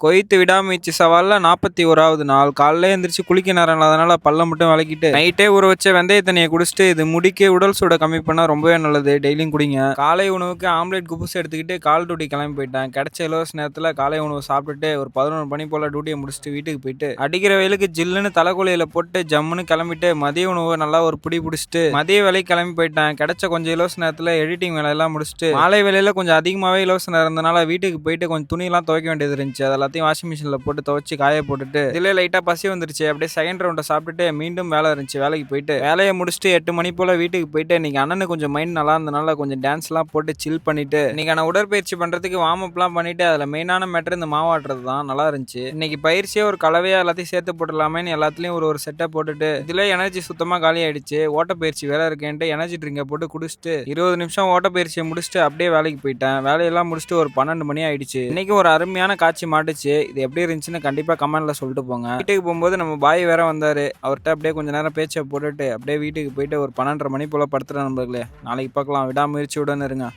கொய்த்து விடாமுயற்சி சவால்ல 41வது நாள். காலையில எந்திரிச்சு குளிக்க நேரம் இல்லாதனால பல்ல மட்டும் விளக்கிட்டு நைட்டே ஊற வச்ச வெந்தய தண்ணியை குடிச்சிட்டு இது முடிக்கு உடல் சூட கம்மி பண்ணா ரொம்பவே நல்லது. டெய்லியும் குடிங்க. காலை உணவுக்கு ஆம்லேட் குபுஸ் எடுத்துக்கிட்டு கால் டியூட்டி கிளம்பி போயிட்டேன். கிடைச்ச இலவச நேரத்தில் காலை உணவு சாப்பிட்டுட்டு ஒரு 11 மணி போல டியூட்டியை முடிச்சுட்டு வீட்டுக்கு போயிட்டு அடிக்கிற வெயிலுக்கு ஜில்லுன்னு தலைக்குழியில போட்டு ஜம்முன்னு கிளம்பிட்டு மதிய உணவு நல்லா ஒரு பிடி பிடிச்சிட்டு மதிய வேலைக்கு கிளம்பி போயிட்டேன். கிடைச்ச கொஞ்சம் இலவச நேரத்தில் எடிட்டிங் வேலையெல்லாம் முடிச்சுட்டு மாலை வேலையில கொஞ்சம் அதிகமாகவே இலவச நேரம் இருந்தனால வீட்டுக்கு போயிட்டு கொஞ்சம் துணியெல்லாம் துவைக்க வேண்டியது இருந்துச்சு. அதெல்லாம் வாஷிங் மிஷின்ல போட்டு துவைச்சு காய போட்டுட்டு இதுல லைட்டா பசி வந்துருச்சு. அப்படியே செகண்ட் ரவுண்ட சாப்பிட்டுட்டு மீண்டும் வேலை இருந்துச்சு. வேலைக்கு போயிட்டு வேலையை முடிச்சுட்டு 8 மணி போல வீட்டுக்கு போயிட்டு இன்னைக்கு அண்ணனுக்கு கொஞ்சம் மைண்ட் நல்லா இருந்தனால கொஞ்சம் டான்ஸ் எல்லாம் போட்டு சில் பண்ணிட்டு இன்னைக்கு நான் உடற்பயிற்சி பண்றதுக்கு வார்ம் அப் எல்லாம் பண்ணிட்டு அதுல மெயினான மேட்டர் இந்த மாவாட்டுறது தான். நல்லா இருந்துச்சு. இன்னைக்கு பயிற்சியே ஒரு கலவையா எல்லாத்தையும் சேர்த்து போட்டுடலாமேன்னு எல்லாத்துலயும் ஒரு செட்டை போட்டுட்டு இதுல எனர்ஜி சுத்தமா காலி ஆயிடுச்சு. ஓட்டப்பயிற்சி வேலை இருக்கேன்ட்டு எனர்ஜி ட்ரிங்கை போட்டு குடிச்சிட்டு 20 நிமிஷம் ஓட்டப்பயிற்சியை முடிச்சுட்டு அப்படியே வேலைக்கு போயிட்டேன். வேலையெல்லாம் முடிச்சுட்டு ஒரு 12 மணி ஆயிடுச்சு. இன்னைக்கு ஒரு அருமையான காட்சி மாட்டுச்சு. இது எப்படி இருந்துச்சுன்னு கண்டிப்பா கமெண்ட்ல சொல்லிட்டு போங்க. வீட்டுக்கு போகும்போது நம்ம பாய் வேற வந்தாரு. அவர்கிட்ட அப்படியே கொஞ்ச நேரம் பேச்சை போட்டுட்டு அப்படியே வீட்டுக்கு போயிட்டு ஒரு 12:30 மணி போல படுத்துற நண்பர்களே. நாளைக்கு பார்க்கலாம். விடாமுயற்சியுடன் இருங்க.